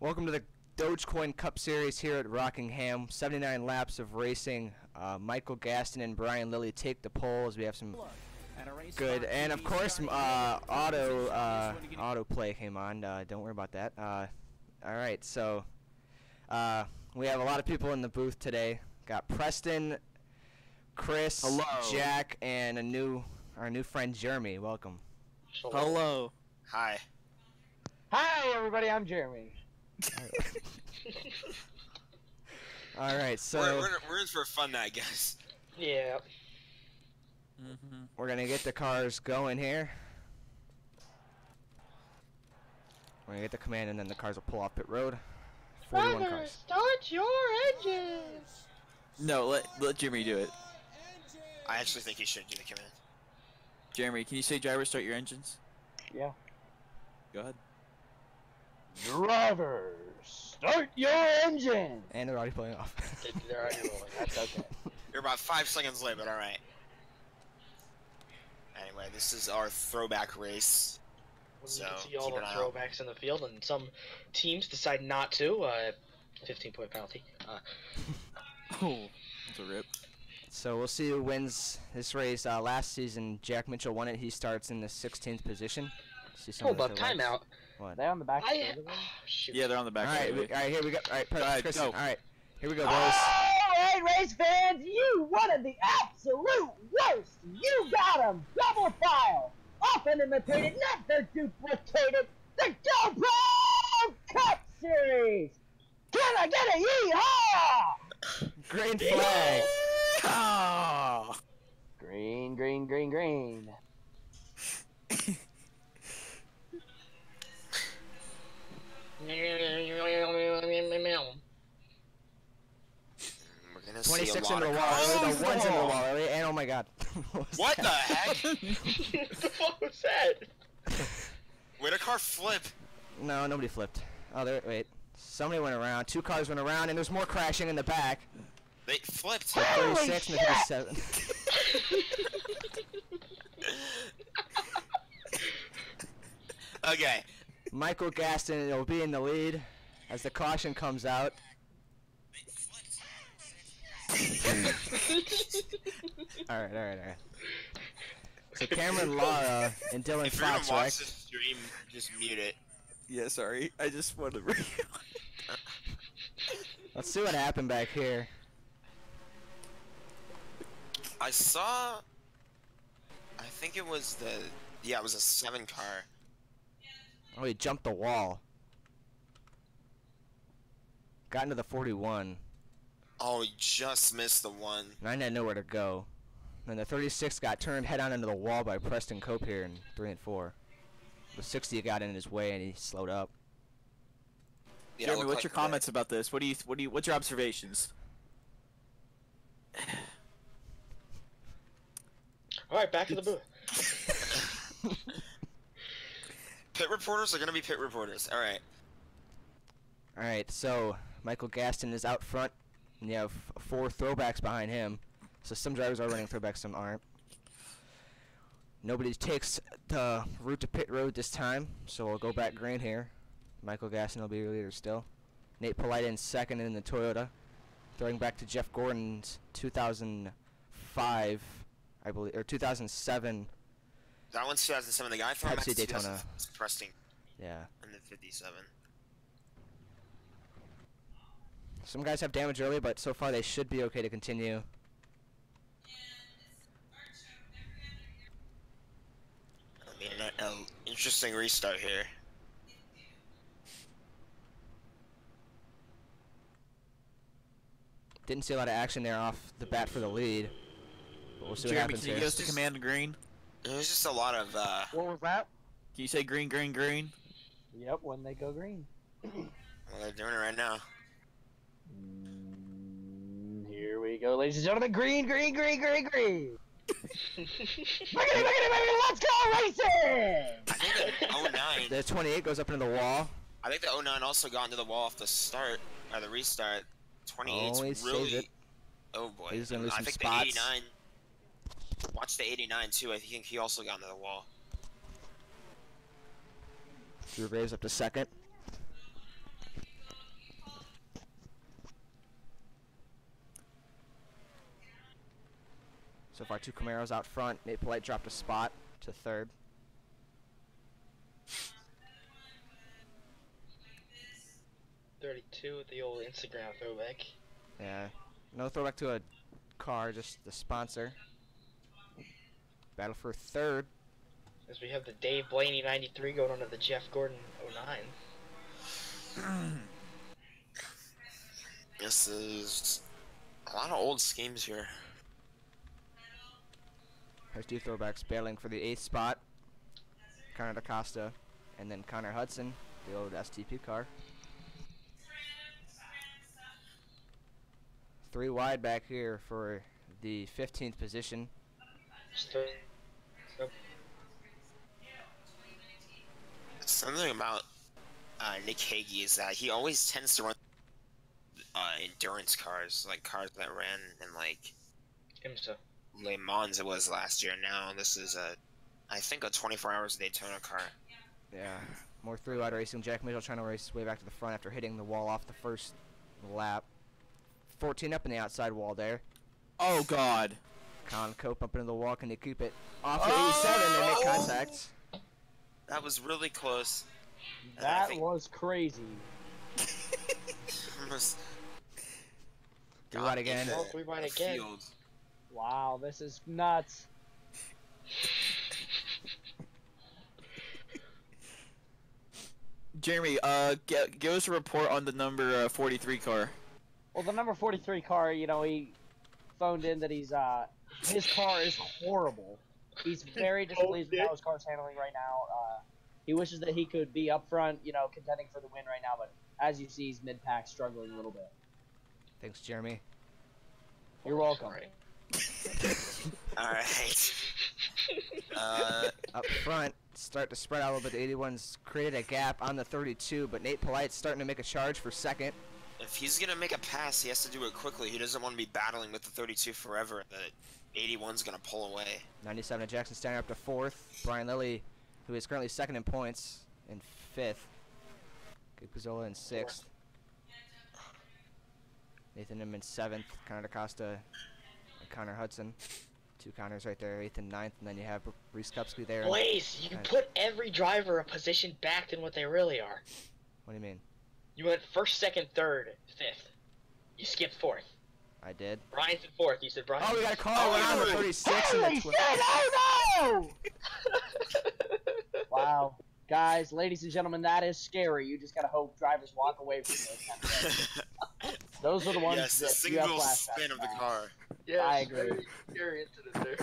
Welcome to the DogeCoin Cup Series here at Rockingham. 79 laps of racing. Michael Gaston and Brian Lilly take the pole as we have some good, and of course autoplay came on. Don't worry about that. All right, so we have a lot of people in the booth today. Got Preston, Chris, hello, Jack, and our new friend Jeremy. Welcome. Hello. Hi. Hi everybody, I'm Jeremy. All right, so we're in for fun, I guess. Yeah. We're gonna get the cars going here. We're gonna get the command, and then the cars will pull off pit road. 41 Driver, cars. start your engines. No, let Jeremy do it. I actually think he should do the command. Jeremy, can you say driver start your engines? Yeah. Go ahead. Driver, start your engine. And they're already pulling off. They're already rolling. That's okay. You're about 5 seconds late, but all right. Anyway, this is our throwback race. You can see all the throwbacks in the field, and some teams decide not to. 15-point penalty. Oh, that's a rip. So we'll see who wins this race. Last season, Jack Mitchell won it. He starts in the 16th position. See some Hold up, timeout. What? They on the back. Shoot. Yeah, they're on the back. All right, here we go. All right, Chris. Go. All right, here we go, boys. Alright, race fans, you wanted the absolute worst. You got them. Double file. Often imitated, never duplicated. The DogeCoin Cup Series. Can I get a yeehaw? Green flag. Oh. Green, green, green, green. We're gonna 26 see a lot into the of wall. cars. The one's into the wall, really. And oh my God. What the heck? What was that? Where'd a car flip? No, nobody flipped. Oh, there. Wait. Somebody went around. 2 cars went around, and there's more crashing in the back. They flipped. 36 and 37. Okay. Michael Gaston will be in the lead as the caution comes out. all right. So Cameron Lara and Dylan If you're gonna Fox, watch right? this stream, just mute it. Yeah, sorry. I just wanted to. Let's see what happened back here. I saw. I think it was the. Yeah, it was a 7 car. Oh, he jumped the wall. Got into the 41. Oh, he just missed the one. 9 had nowhere to go. Then the 36 got turned head on into the wall by Preston Cope here in 3 and 4. The 60 got in his way and he slowed up. Yeah, Jeremy, what's your comments about this? What's your observations? Alright, back to the booth. Pit reporters are gonna be pit reporters. All right. Alright, so Michael Gaston is out front, and you have 4 throwbacks behind him. So some drivers are running throwbacks, some aren't. Nobody takes the route to pit road this time, so we'll go back green here. Michael Gaston will be your leader still. Nate Polite in second in the Toyota. Throwing back to Jeff Gordon's 2005, I believe, or 2007. That one's 2007. The guy from Pepsi Daytona. Preston. Yeah. In the 57. Some guys have damage early, but so far they should be okay to continue. I mean, an interesting restart here. Didn't see a lot of action there off the bat for the lead. But we'll see what Jeremy, happens can you here. get us to command green? There's just a lot of What was that? Can you say green, green, green? Yep, when they go green. well, they're doing it right now. Here we go, ladies and gentlemen. Green, green, green, green, green. Let's go racing! I think the 09. The 28 goes up into the wall. I think the 09 also got into the wall off the start or the restart. 28's Oh, he really. saved it. Oh boy. He's gonna lose I some think spots. the 89. Watch the 89 too. I think he also got into the wall. Drew Graves up to second. So far, 2 Camaros out front. Nate Polite dropped a spot to third. .32 with the old Instagram throwback. Yeah, no throwback to a car, just the sponsor. Battle for third. As we have the Dave Blaney 93 going on to the Jeff Gordon 09. This is a lot of old schemes here. There's 2 throwbacks battling for the 8th spot. Connor DaCosta and then Connor Hudson, the old STP car. 3 wide back here for the 15th position. Something about Nick Hagee is that he always tends to run endurance cars, like cars that ran in like IMSA. Le Mans it was last year. Now this is I think a 24 hours Daytona car. Yeah, more 3 wide racing. Jack Mitchell trying to race his way back to the front after hitting the wall off the first lap. 14 up in the outside wall there. Oh God. Colin Cope up into the wall. Can he keep it off the 87? They make contact. That was really close. That was crazy. Almost 3 wide again. Oh, 3 wide again. Field. Wow, this is nuts. Jeremy, give us a report on the number 43 car. Well, the number 43 car, you know, he phoned in that his car is horrible. He's very displeased with how his car's handling right now. He wishes that he could be up front, you know, contending for the win right now, but as you see, he's mid-pack struggling a little bit. Thanks, Jeremy. You're welcome. Alright. Up front, start to spread out a little bit. The 81's created a gap on the 32, but Nate Polite's starting to make a charge for second. If he's gonna make a pass, he has to do it quickly. He doesn't want to be battling with the 32 forever. The 81's gonna pull away. 97 to Jackson Steiner up to 4th. Brian Lilly, who is currently 2nd in points, in 5th. Guzzola in 6th. Nathan Inman 7th. Connor DaCosta and Connor Hudson. 2 Connors right there, 8th and 9th. And then you have Reese Kupski there. Blaze, you put every driver a position back than what they really are. What do you mean? You went 1st, 2nd, 3rd, 5th. You skipped 4th. I did. Brian's in 4th. You said Brian. Oh, we got a call on the 36 and Holy the shit, oh no! Wow. Guys, ladies and gentlemen, that is scary. You just gotta hope drivers walk away from those kind of things. Those are the ones Yes, the that you have single flashbacks spin of the about. car. Yeah, I agree. Very scary incident there.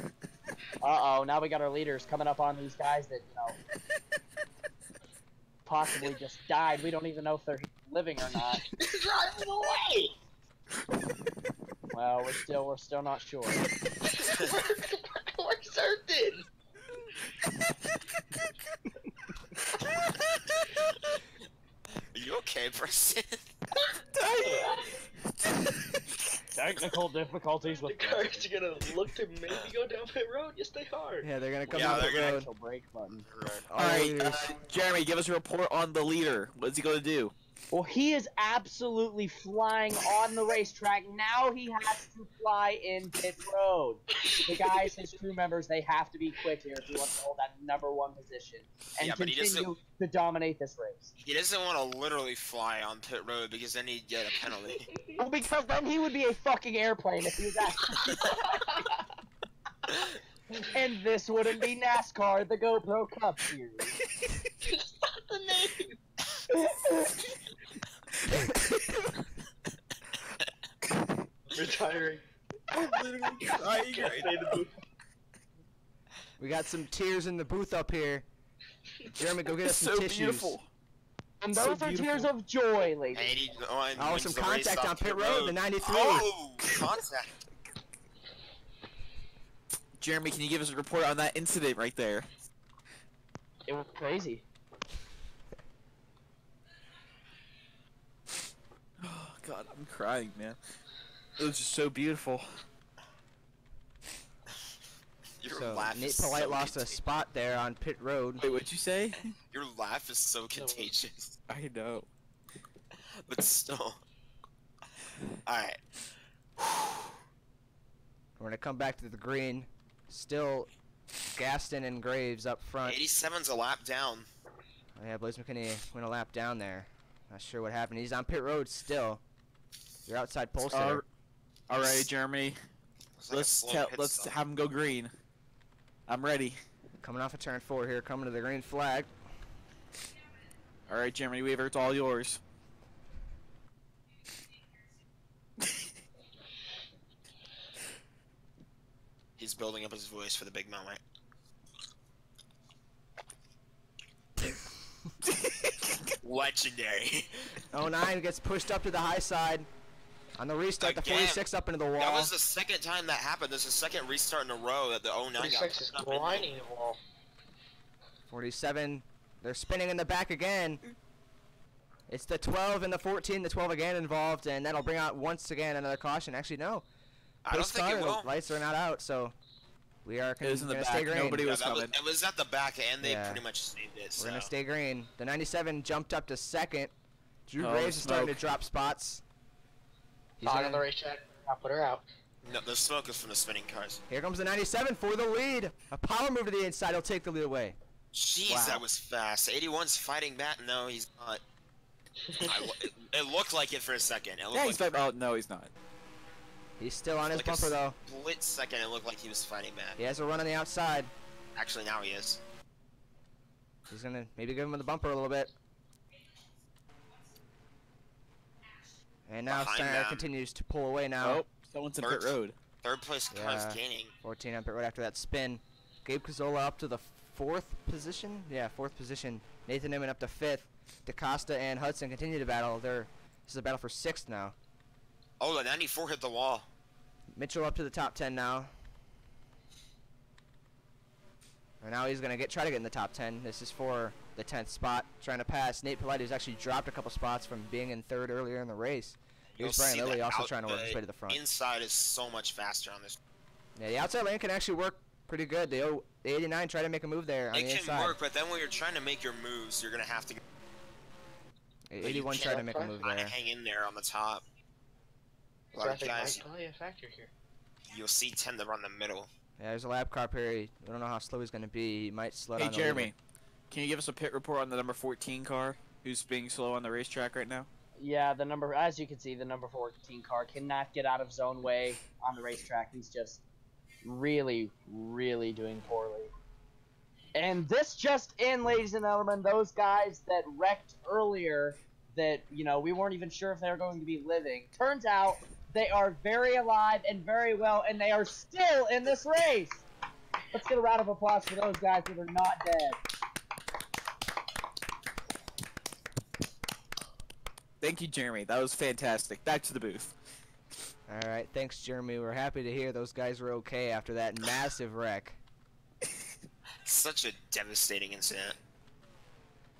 Uh-oh, now we got our leaders coming up on these guys that, you know, possibly just died. We don't even know if they're living or not. Driving away! Well, we're still not sure. We're certain! Are you okay, Preston? Technical difficulties with The cars are gonna look to maybe go down pit road? Yes, they are. Yeah, they're gonna come Yeah, down the they're gonna- road. brake button. All Alright, leaders. Jeremy, give us a report on the leader. What's he gonna do? Well, he is absolutely flying on the racetrack. Now he has to fly in pit road. The guys, his crew members, they have to be quick here if he wants to hold that _1 position and Yeah, but he continue to dominate this race. He doesn't want to literally fly on pit road because then he'd get a penalty. Well, because then he would be a fucking airplane if he was actually. And this wouldn't be NASCAR, the GoPro Cup Series. That's not the name! Retiring. We got some tears in the booth up here. Jeremy, go get us some So tissues. beautiful. And So those are beautiful. tears of joy, ladies. 89 Oh, wins some the race contact off on pit road, the 93. Oh, contact. Jeremy, can you give us a report on that incident right there? It was crazy. Oh God, I'm crying, man. It was just so beautiful. Your So laugh Nate is Polite so lost a contagious. spot there on pit road. Wait, what'd you say? Your laugh is so contagious. I know. But still. Alright. We're going to come back to the green. Still Gaston and Graves up front. 87's a lap down. Oh, yeah, Blaze McKinney went a lap down there. Not sure what happened. He's on pit road still. Your outside pole sitter. All right, Jeremy. Like Let's have him go green. I'm ready. Coming off of turn 4 here, coming to the green flag. All right, Jeremy Weaver, it's all yours. He's building up his voice for the big moment. Legendary. 09 gets pushed up to the high side. On the restart, the 46 up into the wall. That was the second time that happened. There's a second restart in a row that the 09 got 46 is grinding the wall. 47, they're spinning in the back again. It's the 12 and the 14, the 12 again involved, and that'll bring out once again another caution. Actually, no. I don't think it will. The lights are not out, so we are going in the to back. stay green. Nobody was coming. It was at the back, and they pretty much saved it. We're going to stay green. The 97 jumped up to second. Drew Oh, Graves is starting smoke. to drop spots. He's Talking gonna- on the racetrack. I'll put her out. No, the smoke is from the spinning cars. Here comes the 97 for the lead. A power move to the inside. He'll take the lead away. Jeez, Wow. that was fast. 81's fighting back. No, he's not. It looked like it for a second. It looked Yeah, like he's fighting. Oh, no, he's not. He's still on his like bumper, though. Split second, it looked like he was fighting back. He has a run on the outside. Actually, now he is. He's going to maybe give him the bumper a little bit. And now Behind Steiner them. continues to pull away now. Oh, someone's in pit road. Third place car's Yeah. gaining. 14 on pit road after that spin. Gabe Cazzola up to the 4th position. Yeah, 4th position. Nathan Inman up to 5th. DaCosta and Hudson continue to battle. This is a battle for 6th now. Oh, the 94 hit the wall. Mitchell up to the top 10 now. And now he's going to try to get in the top 10. This is for the 10th spot. Trying to pass Nate Polite, who's actually dropped a couple spots from being in 3rd earlier in the race. Here's You'll Brian see Lilly that also trying to work his way to the front. Inside is so much faster on this. Yeah, the outside lane can actually work pretty good. The 89 tried to make a move there on It the can inside. work, but then when you're trying to make your moves, you're going to have to 81 tried to make a move kind there. of hang in there on the top. A lot of Traffic guys, might play a factor here. you'll see, tend to run the middle. Yeah, there's a lap car Perry. We don't know how slow he's going to be. He might slow Hey, down. Jeremy, can you give us a pit report on the number 14 car who's being slow on the racetrack right now? Yeah, as you can see, the number 14 car cannot get out of zone way on the racetrack. He's just really, really doing poorly. And this just in, ladies and gentlemen, those guys that wrecked earlier that, we weren't even sure if they were going to be living. Turns out they are very alive and very well, and they are still in this race. Let's get a round of applause for those guys that are not dead. Thank you, Jeremy. That was fantastic. Back to the booth. All right, thanks, Jeremy. We're happy to hear those guys were okay after that massive wreck. Such a devastating incident.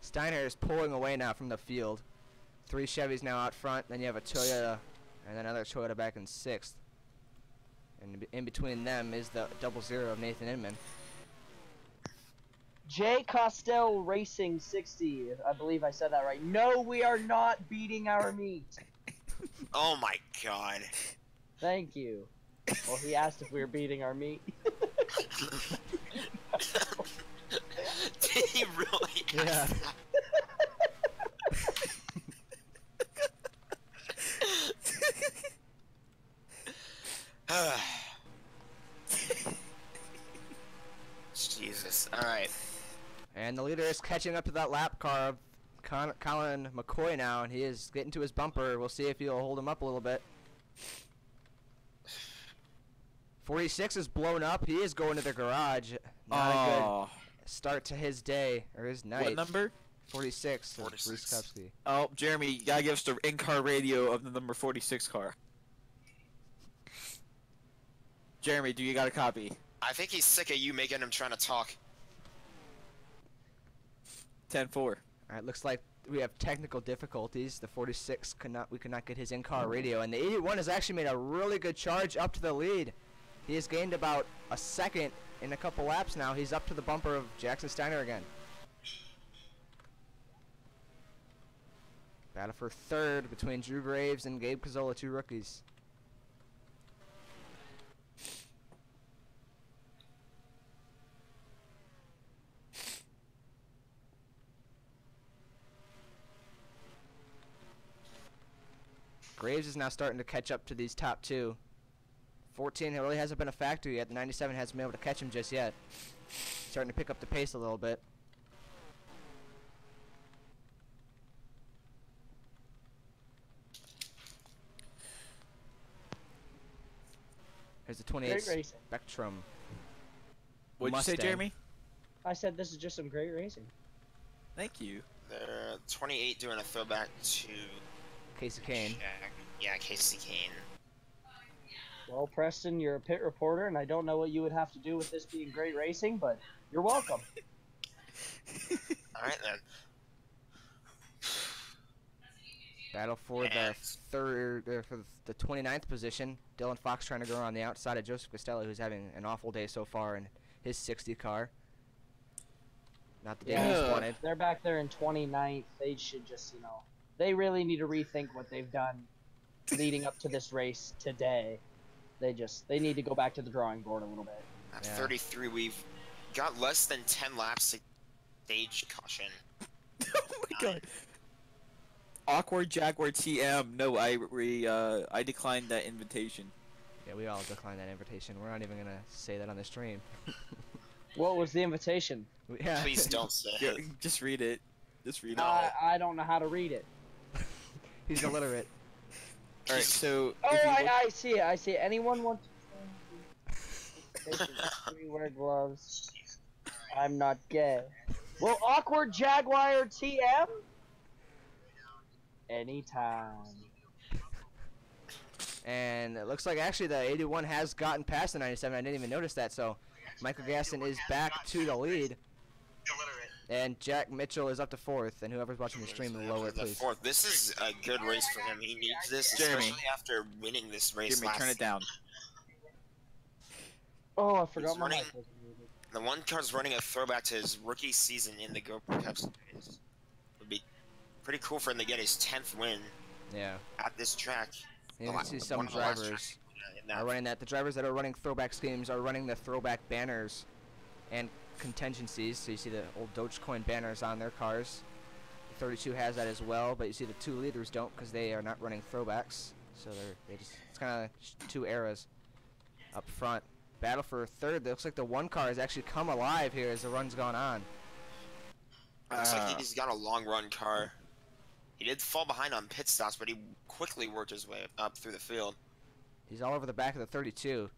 Steiner is pulling away now from the field. 3 Chevys now out front. Then you have a Toyota and another Toyota back in 6th. And in between them is the 00 of Nathan Inman. J. Costell Racing 60, I believe I said that right. No, we are not beating our meat. Oh my god. Thank you. Well, he asked if we were beating our meat. Did he really? Yeah. Jesus. Alright. And the leader is catching up to that lap car of Colin McCoy now, and he is getting to his bumper. We'll see if he'll hold him up a little bit. 46 is blown up. He is going to the garage. Not a good start to his day, or his night. What number? 46. 46. Bruce Kupski. Oh, Jeremy, you gotta give us the in-car radio of the number 46 car. Jeremy, do you got a copy? I think he's sick of you making him trying to talk. 10-4. All right, looks like we have technical difficulties. The 46 we could not get his in-car radio, and the 81 has actually made a really good charge up to the lead. He has gained about a second in a couple laps now. He's up to the bumper of Jackson Steiner again. Battle for 3rd between Drew Graves and Gabe Cazzola, 2 rookies. Graves is now starting to catch up to these top two. 14 really hasn't been a factor yet. The 97 hasn't been able to catch him just yet. Starting to pick up the pace a little bit. Here's the 28 Great racing. Spectrum. What'd you say, Mustang. Jeremy? I said this is just some great racing. Thank you. They're 28 doing a throwback to Casey Kane. Yeah, Casey Kane. Well, Preston, you're a pit reporter, and I don't know what you would have to do with this being great racing, but you're welcome. All right then. Battle for the third, for the 29th position. Dylan Fox trying to go on the outside of Joseph Costello, who's having an awful day so far in his 60 car. Not the day he's wanted. They're back there in 29th. They should just, they really need to rethink what they've done leading up to this race today. They need to go back to the drawing board a little bit. At 33, we've got less than 10 laps to stage caution. Oh my god. Awkward Jaguar TM. No, I declined that invitation. Yeah, we all declined that invitation. We're not even gonna say that on the stream. What was the invitation? Yeah. Please don't say Yeah, it. just read it. Just read it. I don't know how to read it. He's illiterate. All right, so. Oh, if you look- I see it. I see it. Anyone want to wear gloves? I'm not gay. Well, awkward Jaguar TM? Anytime. And it looks like actually the 81 has gotten past the 97. I didn't even notice that. So Michael Gaston is back to the lead. And Jack Mitchell is up to 4th. And whoever's watching the stream, lower, please. Fourth. This is a good race for him. He needs this, Jeremy. especially after winning this race Jeremy, last turn it down. Oh, I forgot He's my running- mic was muted. The one car's running a throwback to his rookie season in the GoPro Cup Series. Would be pretty cool for him to get his 10th win Yeah. at this track. You can see some One of the last drivers tracks in that are running that. The drivers that are running throwback schemes are running the throwback banners and contingencies. So you see the old DogeCoin banners on their cars. The 32 has that as well, but you see the 2 leaders don't because they are not running throwbacks. So it's kind of 2 eras up front. Battle for 3rd. It looks like the 1 car has actually come alive here as the run's gone on. Looks like he's got a long run car. He did fall behind on pit stops, but he quickly worked his way up through the field. He's all over the back of the 32.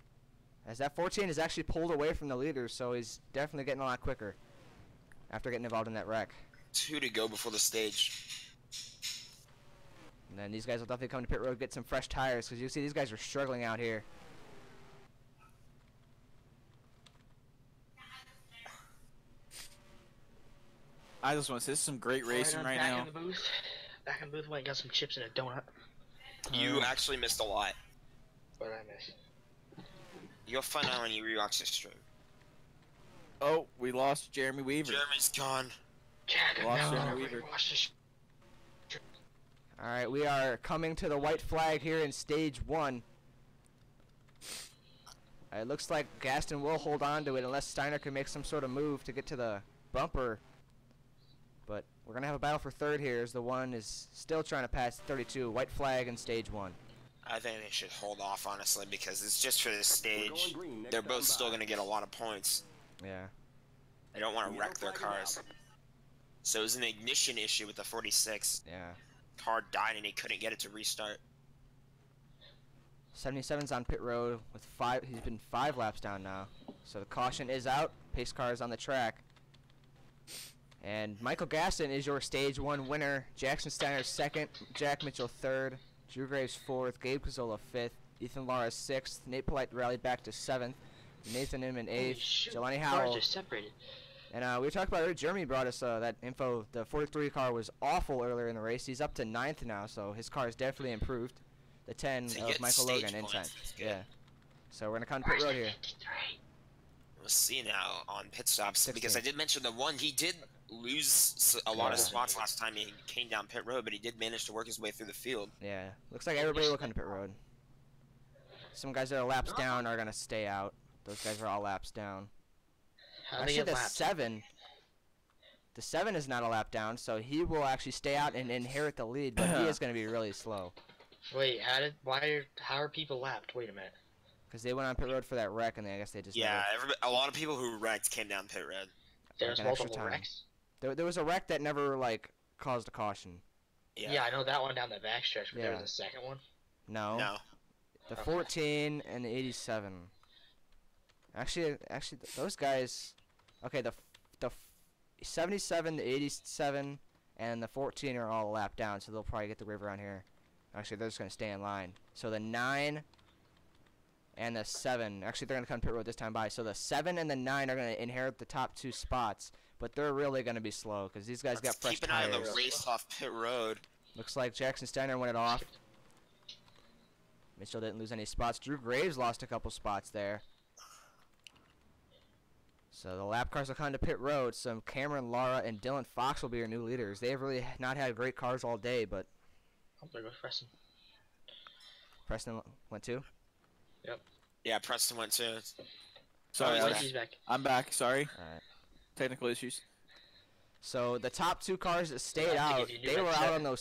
As that 14 is actually pulled away from the leaders, so he's definitely getting a lot quicker after getting involved in that wreck. 2 to go before the stage. And then these guys will definitely come to pit road, get some fresh tires, because you see these guys are struggling out here. I just want to say this is some great racing right back now. In the booth. Back in the booth, went and got some chips and a donut. You actually missed a lot. What did I miss? You'll find out when you rewatch this stream. Oh, we lost Jeremy Weaver. Jeremy's gone. Jack, Lost no, Jeremy Weaver. watch this. All right, we are coming to the white flag here in stage 1. It looks like Gaston will hold on to it unless Steiner can make some sort of move to get to the bumper. But we're going to have a battle for 3rd here as the 1 is still trying to pass 32. White flag in stage 1. I think they should hold off, honestly, because it's just for this stage. They're both still going to get a lot of points. Yeah. They don't want to wreck their cars. So it was an ignition issue with the 46. Yeah. Car died and he couldn't get it to restart. 77's on pit road with 5. He's been 5 laps down now. So the caution is out. Pace car is on the track. And Michael Gaston is your stage 1 winner. Jackson Steiner 2nd. Jack Mitchell 3rd. Drew Graves 4th. Gabe Cazzola 5th. Ethan Lara 6th. Nate Polite rallied back to 7th. Nathan Inman 8th. Jelani Howell. Cars are separated. And we were talking about earlier. Jeremy brought us that info. The 43 car was awful earlier in the race. He's up to 9th now, so his car has definitely improved. The 10 To of get Michael stage Logan points, inside. that's good. Yeah. So we're gonna come to pit road here. We'll see now on pit stops, 16. because I did mention the 1. He did lose a lot of spots last time he came down pit road, but he did manage to work his way through the field. Yeah. Looks like everybody will come to pit road. Some guys that are laps down are gonna stay out. Those guys are all laps down. How do Actually, you the get lapped? 7. The 7 is not a lap down, so he will actually stay out and inherit the lead, but he is going to be really slow. Wait, how are people lapped? Wait a minute. Because they went on pit road for that wreck, and I guess they just Yeah, a lot of people who wrecked came down pit road. There's an extra multiple time. wrecks? There was a wreck that never like caused a caution. Yeah, I know that one down the backstretch, but there Yeah. was a second one. No. No. The 14 and the 87. Actually, those guys. Okay, the 77, the 87, and the 14 are all lapped down, so they'll probably get the river on here. Actually, they're just gonna stay in line. So the 9 and the 7. Actually, they're gonna come pit road this time by. So the 7 and the 9 are gonna inherit the top 2 spots, but they're really gonna be slow because these guys got fresh keep an eye tires. on the race off pit road. Looks like Jackson Steiner went it off. Mitchell didn't lose any spots. Drew Graves lost a couple spots there. So the lap cars will come to pit road. So Cameron, Lara, and Dylan Fox will be your new leaders. They have really not had great cars all day, but Oh, there goes Preston. Preston went too. Yeah, Preston went too. Sorry, Oh, Alex. he's back. I'm back. Sorry. All right. Technical issues. So the top 2 cars that stayed I have to out, give you they new were reps out there. on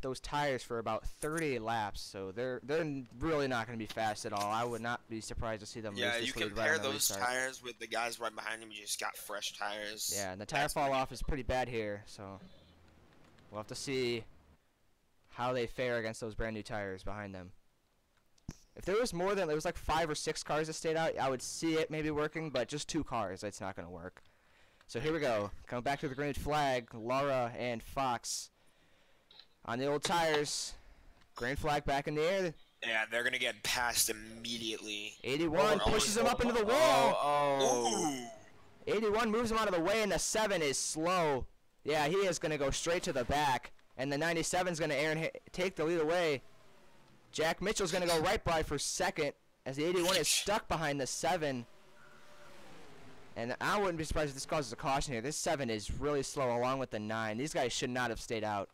those tires for about 30 laps. So they're really not going to be fast at all. I would not be surprised to see them Yeah, lose you this lead compare right on the those restart. tires with the guys right behind him. You just got fresh tires. Yeah, and the tire fall off is pretty bad here, so we'll have to see how they fare against those brand new tires behind them. If there was more than, there was like 5 or 6 cars that stayed out, I would see it maybe working, but just 2 cars, it's not going to work. So here we go. Coming back to the green flag, Lara and Fox on the old tires. Green flag back in the air. Yeah, they're gonna get passed immediately. 81 Oh, pushes him up into the wall. Oh. 81 moves him out of the way, and the 7 is slow. Yeah, he is going to go straight to the back. And the 97 is going to take the lead away. Jack Mitchell's going to go right by for second as the 81 is stuck behind the 7. And I wouldn't be surprised if this causes a caution here. This 7 is really slow along with the 9. These guys should not have stayed out.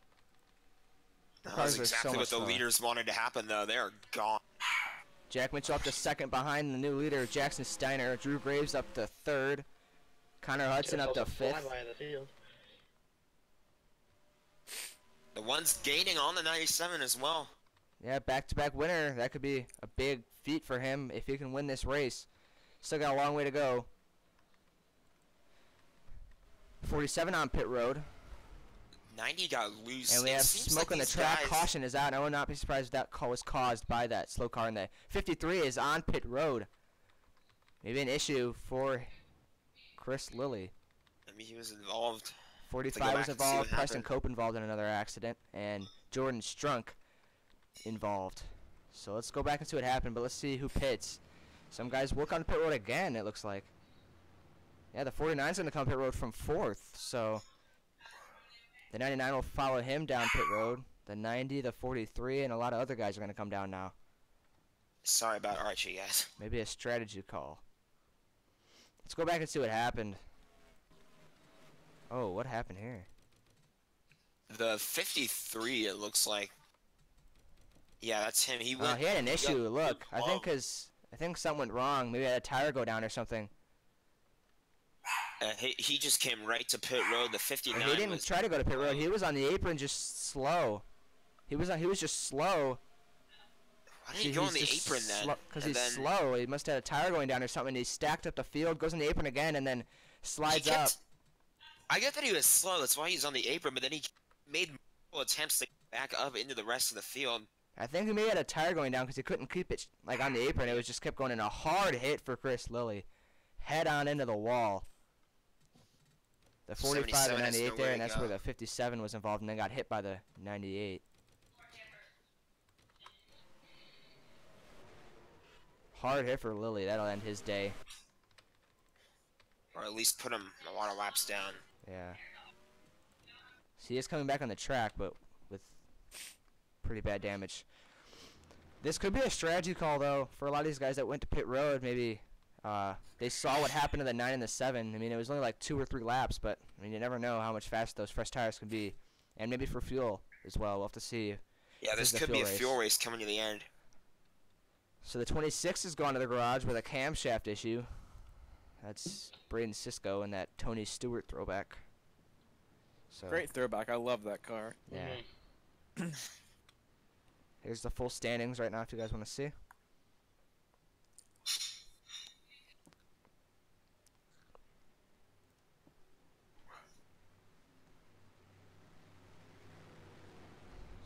That Cars was are so exactly much what the slower. leaders wanted to happen, though. They are gone. Jack Mitchell up to second behind the new leader, Jackson Steiner. Drew Graves up to third. Connor Hudson up to fifth. Flyby of the field. The one's gaining on the 97 as well. Yeah, back-to-back winner. That could be a big feat for him if he can win this race. Still got a long way to go. 47 on pit road. 90 got loose. And we It have seems smoke like on the these track. guys- Caution is out. And I would not be surprised if that call was caused by that slow car in the 53 is on pit road. Maybe an issue for Chris Lilly. I mean, he was involved. 45 was back and see involved. what Preston happened. Cope involved in another accident. And Jordan Strunk involved. So let's go back and see what happened. But let's see who pits. Some guys work on pit road again, it looks like. Yeah, the 49's going to come pit road from 4th. So the 99 will follow him down pit road. The 90, the 43, and a lot of other guys are going to come down now. Sorry about Archie, guys. Maybe a strategy call. Let's go back and see what happened. Oh, what happened here? The 53, it looks like. Yeah, that's him. He went. He had an issue. Look, I low. think something went wrong. Maybe had a tire go down or something. He just came right to pit road. The 59 He didn't was. try to go to pit road. He was on the apron, just slow. He was just slow. Why did he go on the apron then? Because And he's then slow. He must have had a tire going down or something. He stacked up the field, goes on the apron again, and then slides up. I get that he was slow. That's why he's on the apron. But then he made multiple attempts to back up into the rest of the field. I think he may have had a tire going down because he couldn't keep it like on the apron. It was just kept going in a hard hit for Chris Lilly, head on into the wall. The 45 and 77 has 98 nowhere there, to and that's go. where the 57 was involved, and then got hit by the 98. Hard hit for Lilly. That'll end his day. Or at least put him a lot of laps down. Yeah. See, he is coming back on the track, but with pretty bad damage. This could be a strategy call, though, for a lot of these guys that went to pit road. Maybe they saw what happened to the 9 and the 7. I mean, it was only like 2 or 3 laps, but I mean, you never know how much faster those fresh tires can be. And maybe for fuel as well. We'll have to see. Yeah, this is the could be a fuel race. fuel race coming to the end. So the 26 has gone to the garage with a camshaft issue. That's Braden Sisko and that Tony Stewart throwback. So Great throwback. I love that car. yeah. Here's the full standings right now if you guys want to see.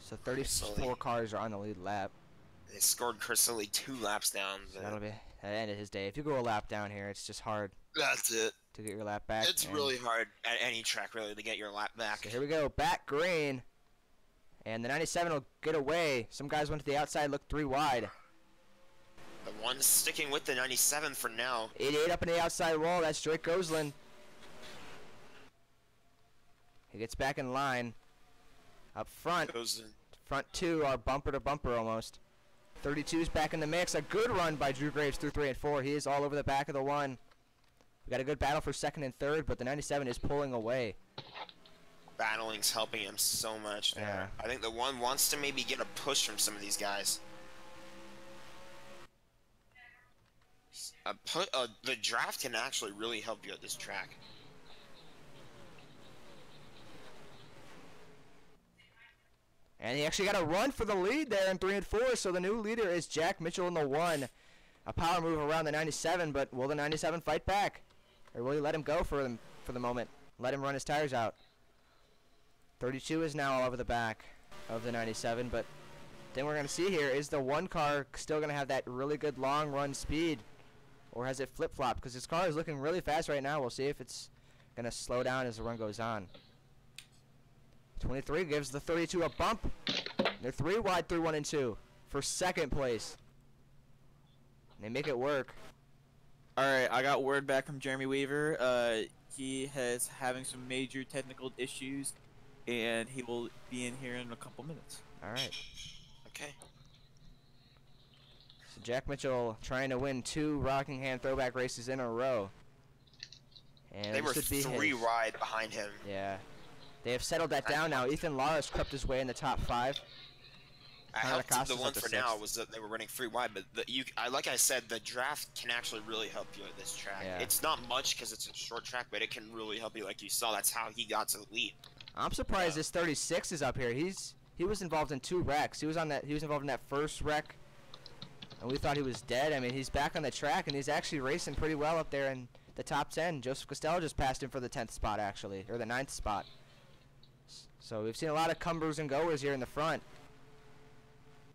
So 34 cars are on the lead lap. They scored Chris only 2 laps down. So that'll be the end of his day. If you go a lap down here, it's just hard That's it. to get your lap back. It's really hard at any track, really, to get your lap back. So here we go, back green. And the 97 will get away. Some guys went to the outside, looked 3 wide. The one sticking with the 97 for now. 88 up in the outside wall, that's Drake Gosselin. He gets back in line. Up front, front 2 are bumper to bumper almost. 32's back in the mix. A good run by Drew Graves through 3 and 4. He is all over the back of the 1. We got a good battle for 2nd and 3rd, but the 97 is pulling away. Battling's helping him so much there. Yeah. I think the 1 wants to maybe get a push from some of these guys. The draft can actually really help you at this track. And he actually got a run for the lead there in 3 and 4, so the new leader is Jack Mitchell in the 1. A power move around the 97, but will the 97 fight back? Or will he let him go for the moment? Let him run his tires out. 32 is now all over the back of the 97, but then we're going to see here, is the 1 car still going to have that really good long run speed? Or has it flip-flopped? Because his car is looking really fast right now. We'll see if it's going to slow down as the run goes on. 23 gives the 32 a bump. They're 3 wide through 1 and 2 for 2nd place. They make it work. Alright, I got word back from Jeremy Weaver. He is having some major technical issues, and he will be in here in a couple minutes. Alright. Okay. So Jack Mitchell trying to win 2 Rockingham throwback races in a row. And They were this would be 3 his. wide behind him. Yeah. They have settled that down now. Ethan Lawrence crept his way in the top 5. I helped Acosta's the one up to for 6th. now was that they were running 3 wide, but like I said, the draft can actually really help you at this track. Yeah. It's not much because it's a short track, but it can really help you. Like you saw, that's how he got to the lead. I'm surprised this 36 is up here. He was involved in 2 wrecks. He was involved in that first wreck, and we thought he was dead. I mean, he's back on the track, and he's actually racing pretty well up there in the top 10. Joseph Costello just passed him for the 10th spot, actually, or the 9th spot. So we've seen a lot of comers and goers here in the front.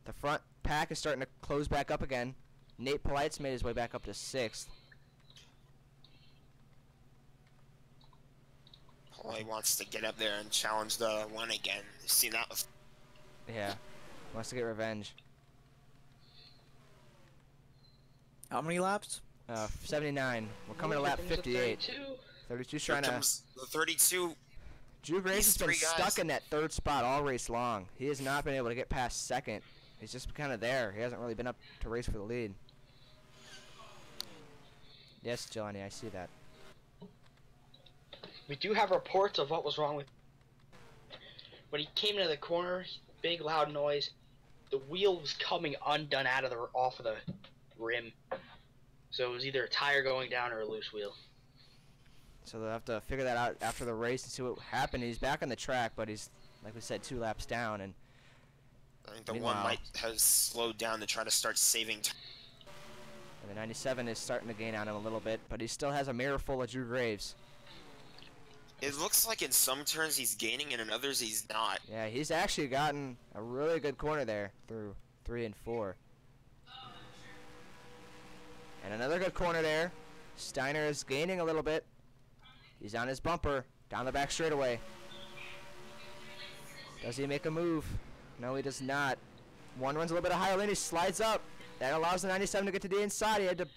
The front pack is starting to close back up again. Nate Polite's made his way back up to 6th. He wants to get up there and challenge the 1 again. You've seen that before. Yeah, wants to get revenge. How many laps? 79. We're coming to lap 58. 32's trying to. The 32. Drew Graves has These been 3 guys. stuck in that 3rd spot all race long. He has not been able to get past 2nd. He's just kind of there. He hasn't really been up to race for the lead. Yes, Jelani, I see that. We do have reports of what was wrong with. When he came into the corner, big loud noise. The wheel was coming undone off of the rim. So it was either a tire going down or a loose wheel. So they'll have to figure that out after the race and see what happened. He's back on the track, but he's, like we said, 2 laps down. And I think the Meanwhile- 1 might have slowed down to try to start saving time. the 97 is starting to gain on him a little bit, but he still has a mirror full of Drew Graves. It looks like in some turns he's gaining and in others he's not. Yeah, he's actually gotten a really good corner there through 3 and 4. And another good corner there. Steiner is gaining a little bit. He's on his bumper, down the back straightaway. Does he make a move? No, he does not. 1 runs a little bit higher lane, he slides up. That allows the 97 to get to the inside. He had to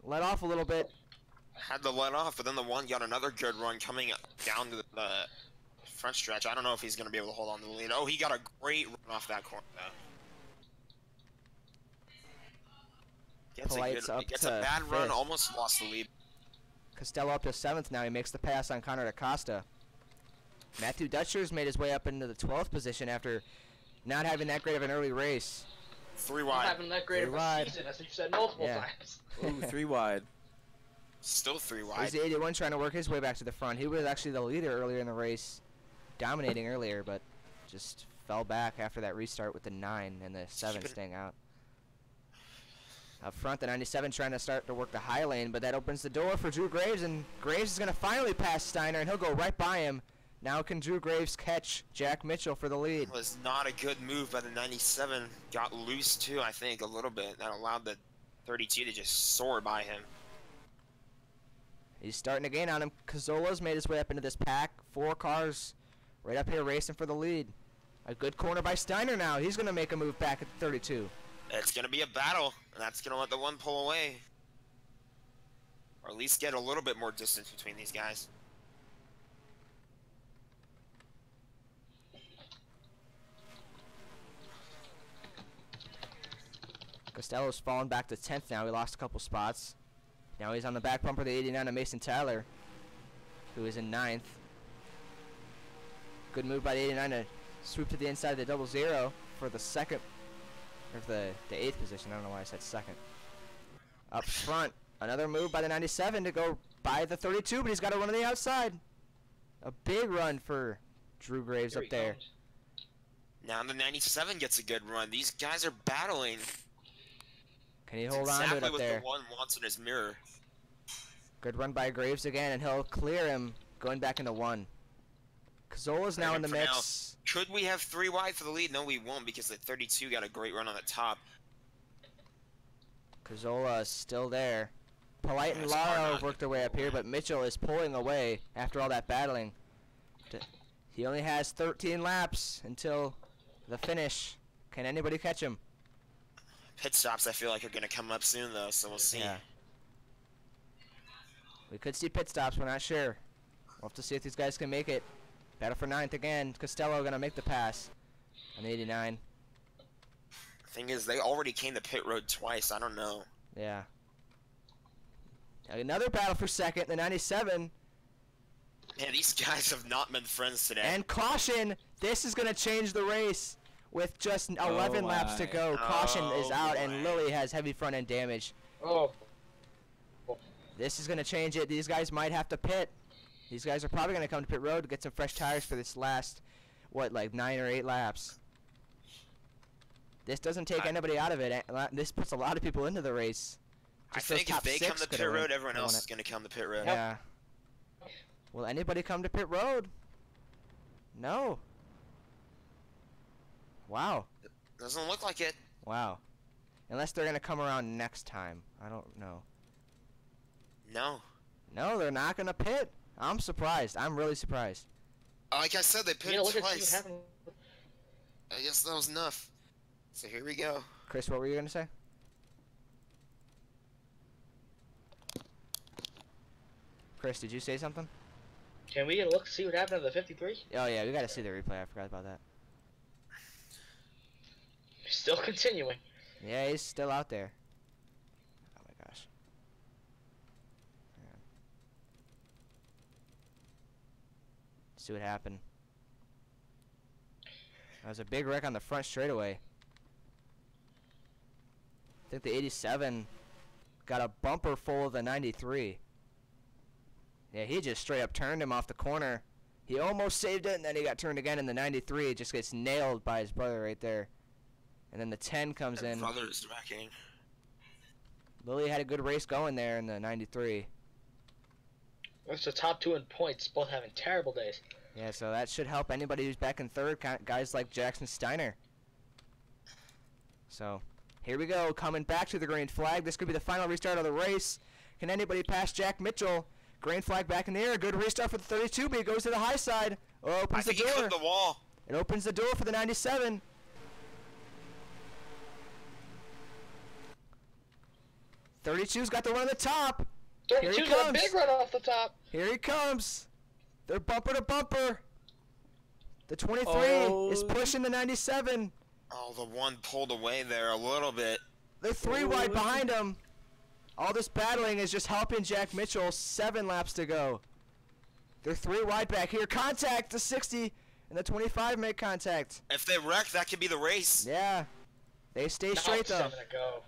let off a little bit. Had to let off, but then the 1 got another good run coming down to the front stretch. I don't know if he's going to be able to hold on to the lead. Oh, he got a great run off that corner, though. Polite's up Gets to a bad run, 5th. almost lost the lead. Costello up to 7th now. He makes the pass on Connor Acosta. Matthew Dutcher's made his way up into the 12th position after not having that great of an early race. 3 Not wide. having that great of 3 a wide. season, as you've said multiple Yeah. times. Ooh, 3 wide. Still 3 He's wide. the 81 trying to work his way back to the front. He was actually the leader earlier in the race, dominating earlier, but just fell back after that restart with the 9 and the 7 staying out. Up front, the 97 trying to start to work the high lane, but that opens the door for Drew Graves, and Graves is going to finally pass Steiner, and he'll go right by him. Now can Drew Graves catch Jack Mitchell for the lead? It was not a good move by the 97. Got loose too, I think, a little bit. That allowed the 32 to just soar by him. He's starting to gain on him. Cazzola's made his way up into this pack. 4 cars right up here racing for the lead. A good corner by Steiner now. He's going to make a move back at 32. It's going to be a battle, and that's going to let the one pull away. Or at least get a little bit more distance between these guys. Costello's fallen back to 10th now. He lost a couple spots. Now he's on the back bumper of the 89 of Mason Tyler, who is in 9th. Good move by the 89 to swoop to the inside of the 00 for the second, or the 8th position. I don't know why I said second. Up front, another move by the 97 to go by the 32, but he's got to run on the outside. A big run for Drew Graves up there. Now the 97 gets a good run. These guys are battling. Can he hold on to it up what there? the one wants in his mirror. Good run by Graves again, and he'll clear him going back into 1. Cazzola's now in the mix. Could we have 3 wide for the lead? No, we won't, because the 32 got a great run on the top. Cazzola is still there. Polite and Lara have worked their way up here, but Mitchell is pulling away after all that battling. He only has 13 laps until the finish. Can anybody catch him? Pit stops, I feel like, are going to come up soon, though, so we'll see. Yeah. We could see pit stops. We're not sure. We'll have to see if these guys can make it. Battle for 9th again. Costello going to make the pass on the 89. Thing is, they already came to pit road twice. I don't know. Yeah. Another battle for 2nd. The 97. Man, these guys have not been friends today. And caution. This is going to change the race. With just 11 laps to go, caution is out, and Lilly has heavy front end damage. Oh. This is going to change it. These guys might have to pit. These guys are probably going to come to pit road to get some fresh tires for this last, what, like 9 or 8 laps. This doesn't take anybody out of it. This puts a lot of people into the race. I think if they come to pit road, everyone else is going to come to pit road. Yeah. Will anybody come to pit road? No. Wow. Doesn't look like it. Wow. Unless they're going to come around next time. I don't know. No. No, they're not going to pit. I'm surprised. I'm really surprised. Like I said, they pitted Look at twice. I guess that was enough. So here we go. Chris, what were you going to say? Chris, did you say something? Can we get a look see what happened to the 53? Oh, yeah, we got to see the replay. I forgot about that. Still continuing. Yeah, he's still out there. Oh, my gosh. Yeah. See what happened. That was a big wreck on the front straightaway. I think the 87 got a bumper full of the 93. Yeah, he just straight up turned him off the corner. He almost saved it, and then he got turned again in the 93. It just gets nailed by his brother right there. And then the 10 comes in. Brother's wrecking. Lilly had a good race going there in the 93. That's the top 2 in points, both having terrible days. Yeah, so that should help anybody who's back in 3rd, guys like Jackson Steiner. So, here we go, coming back to the green flag. This could be the final restart of the race. Can anybody pass Jack Mitchell? Green flag back in the air. Good restart for the 32, but he goes to the high side. Oh, opens the door. He clipped the wall. It opens the door for the 97. 32's got the run on the top. 32's got a big run off the top. Here he comes. They're bumper to bumper. The 23 is pushing the 97. Oh, the one pulled away there a little bit. They're 3 wide behind him. All this battling is just helping Jack Mitchell. 7 laps to go. They're 3 wide back here. Contact. The 60 and the 25 make contact. If they wreck, that could be the race. Yeah. They stay straight though. 7 to go.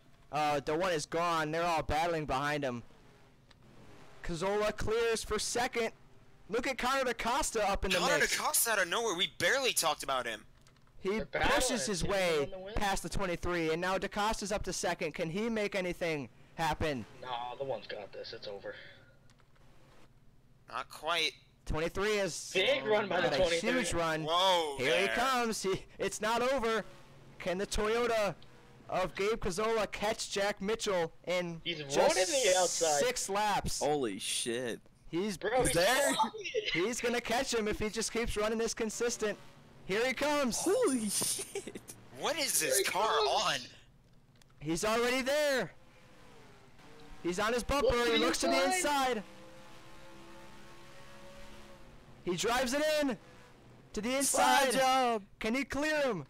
The one is gone. They're all battling behind him. Cazzola clears for 2nd. Look at Connor DaCosta up in the mix. Connor DaCosta out of nowhere. We barely talked about him. He They're battling pushes it. his Who's gonna way win the win? past the 23, and now DaCosta's up to second. Can he make anything happen? Nah, the one's got this. It's over. Not quite. 23 is Big run by the got a 23. huge run. Whoa. Here he there. comes. It's not over. Can the Toyota of Gabe Cazzola catch Jack Mitchell in He's just running the outside. 6 laps? Holy shit. He's Bro, he's there. flying it. He's gonna catch him if he just keeps running this consistent. Here he comes. Holy shit. What is this Here he car comes. on? He's already there. He's on his bumper. Look to He the looks to the inside. inside. He drives it in to the inside. Slide job. Can he clear him?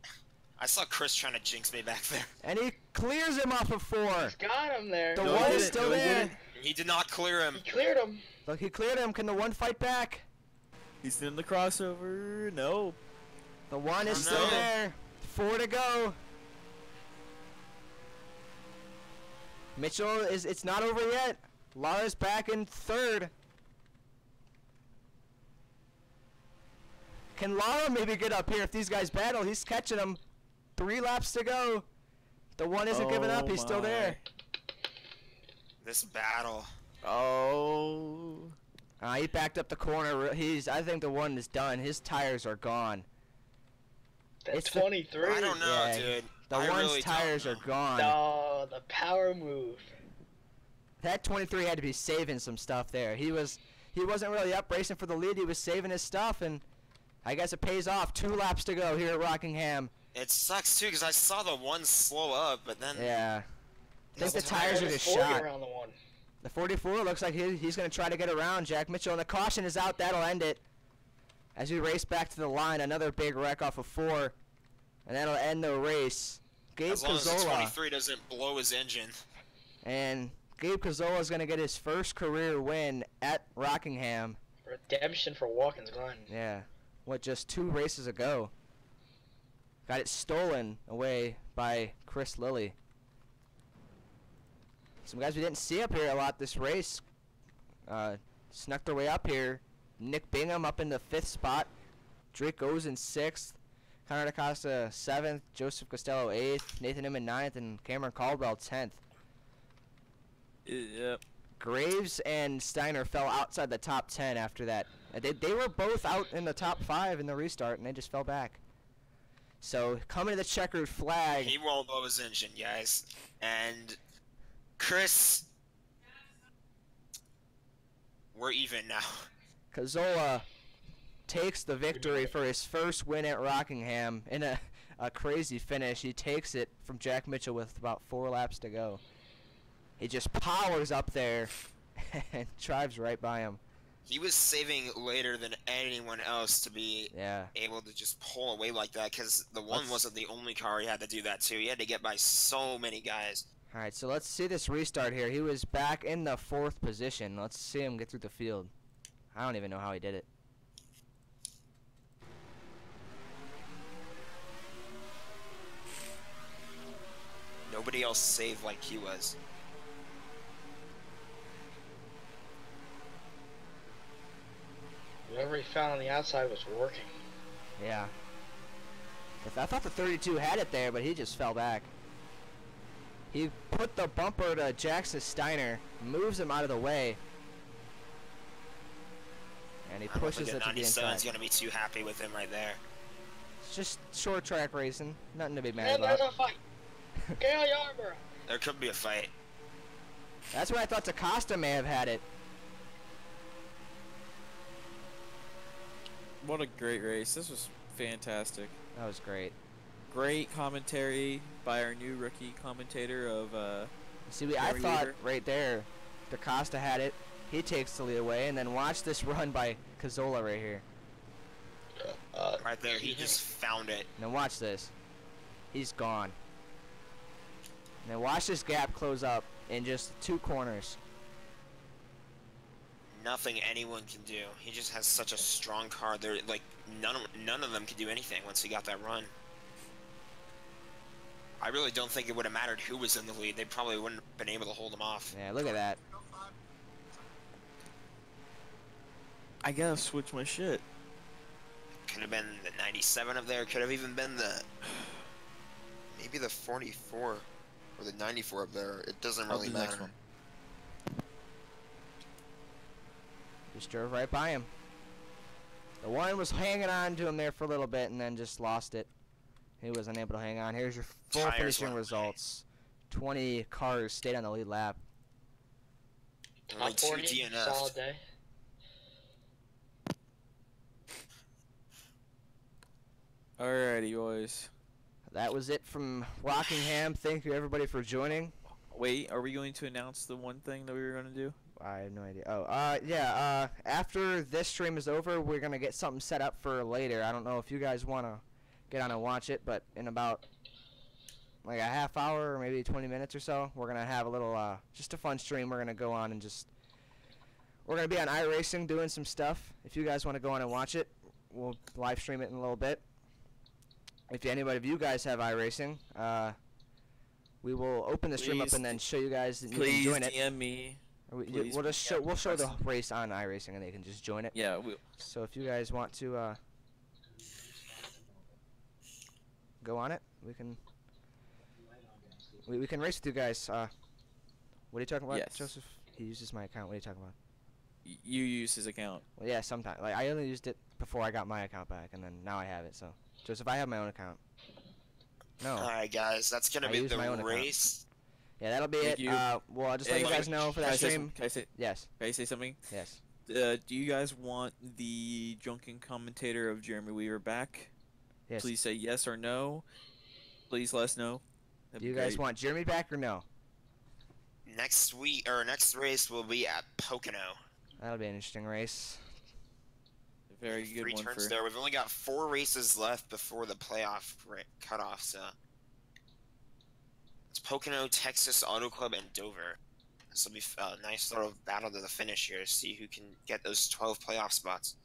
I saw Chris trying to jinx me back there. And he clears him off of 4. He's got him there. The No, one he is didn't. still No, he there. didn't. He did not clear him. He cleared him. Look, he cleared him. Can the one fight back? He's in the crossover. No. The one is Oh, still no. there. 4 to go. Mitchell it's not over yet. Lara's back in 3rd. Can Lara maybe get up here if these guys battle? He's catching them. 3 laps to go. The one isn't giving up. He's still there. This battle. Oh. He backed up the corner. I think the one is done. His tires are gone. That It's the- 23. I don't know, Yeah, dude. The I one's really don't tires know. are gone. Oh, the power move. That 23 had to be saving some stuff there. He wasn't really up racing for the lead. He was saving his stuff, and I guess it pays off. 2 laps to go here at Rockingham. It sucks too because I saw the one slow up, but then Yeah. I think the His tires are There's just 40 shot. around the one. The 44 looks like he's going to try to get around Jack Mitchell, and the caution is out. That'll end it. As we race back to the line, another big wreck off of 4, and that'll end the race. Gabe as long as the Cazzola. 23 doesn't blow his engine. And Gabe Cazzola is going to get his first career win at Rockingham. Redemption for Watkins Glen. Yeah. Just 2 races ago. Got it stolen away by Chris Lilly. Some guys we didn't see up here a lot this race snuck their way up here. Nick Bingham up in the 5th spot. Drake goes in 6th. Connor DaCosta 7th. Joseph Costello 8th. Nathan Inman 9th. And Cameron Caldwell 10th. Yep. Graves and Steiner fell outside the top 10 after that. They were both out in the top 5 in the restart, and they just fell back. So, coming to the checkered flag. He won't blow his engine, guys. And Chris, we're even now. Cazzola takes the victory for his first win at Rockingham in a crazy finish. He takes it from Jack Mitchell with about 4 laps to go. He just powers up there and drives right by him. He was saving later than anyone else to be Yeah. able to just pull away like that because the one wasn't the only car he had to do that to. He had to get by so many guys. All right, so let's see this restart here. He was back in the 4th position. Let's see him get through the field. I don't even know how he did it. Nobody else saved like he was. Whatever he found on the outside was working. Yeah. I thought the 32 had it there, but he just fell back. He put the bumper to Jackson Steiner, moves him out of the way, and he I don't pushes think it the to the 97's inside. gonna be too happy with him right there. It's just short track racing, nothing to be mad And about. there's a fight. Gail Yarborough. There could be a fight. That's where I thought DaCosta may have had it. What a great race. This was fantastic. That was great. Great commentary by our new rookie commentator of See, I Jeremy thought Weaver. right there, DaCosta had it. He takes the lead away, and then watch this run by Cazzola right here. Right there, he just found it. Now watch this. He's gone. Now watch this gap close up in just 2 corners. Nothing anyone can do. He just has such a strong car. They're like none of them could do anything once he got that run. I really don't think it would have mattered who was in the lead. They probably wouldn't have been able to hold him off. Yeah, look at that. I gotta switch my shit. Could have been the 97 up there. Could have even been the maybe the 44 or the 94 up there. It doesn't I'll really do the next matter. one. Just drove right by him. The one was hanging on to him there for a little bit and then just lost it. He was unable to hang on. Here's your full Tires finishing went away. results. 20 cars stayed on the lead lap. Only Top 2 40, DNF'd. solid day. Alrighty, boys. That was it from Rockingham. Thank you everybody for joining. Wait, are we going to announce the one thing that we were going to do? I have no idea. Oh, yeah, after this stream is over, we're going to get something set up for later. I don't know if you guys want to get on and watch it, but in about like a half hour or maybe 20 minutes or so, we're going to have a little, just a fun stream. We're going to go on and we're going to be on iRacing doing some stuff. If you guys want to go on and watch it, we'll live stream it in a little bit. If anybody of you guys have iRacing, we will open the stream up Please- and then show you guys that you Please can join it. DM me. Please, We'll just yeah, we'll show the request. race on iRacing and they can just join it. Yeah, So if you guys want to go on it, we can race with you guys. What are you talking about, Yes. Joseph? He uses my account. What are you talking about? you use his account. Well, yeah, sometimes. Like I only used it before I got my account back, and then now I have it. So Joseph, I have my own account. No. Alright, guys, that's gonna I be use my own the account. race. Yeah, that'll be Thank it. you. Well, I'll just let Hey, you guys know for Can I that say stream. some- Can I say? Yes. Can I say something? Yes. Do you guys want the drunken commentator of Jeremy Weaver back? Yes. Please say yes or no. Please let us know. That'd Do you be guys great. want Jeremy back or no? Next week or next race will be at Pocono. That'll be an interesting race. A very good 3 one turns for. there. We've only got 4 races left before the playoff cutoff, so it's Pocono, Texas Auto Club, and Dover. This will be a nice little battle to the finish here. See who can get those 12 playoff spots.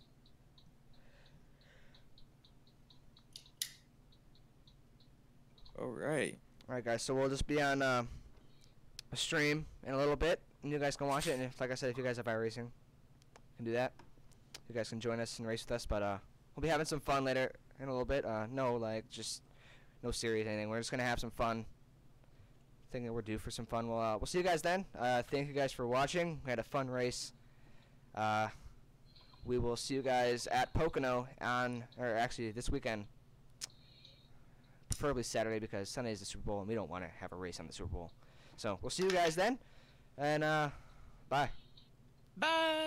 All right. Alright guys, so we'll just be on a stream in a little bit, and you guys can watch it, and if, like I said, if you guys have iRacing, you can do that. You guys can join us and race with us, but we'll be having some fun later in a little bit. No serious anything. We're just gonna have some fun. Thinking we're due for some fun. We'll see you guys then. Thank you guys for watching. We had a fun race. We will see you guys at Pocono actually this weekend. Preferably Saturday because Sunday is the Super Bowl and we don't want to have a race on the Super Bowl. So we'll see you guys then, and bye. Bye.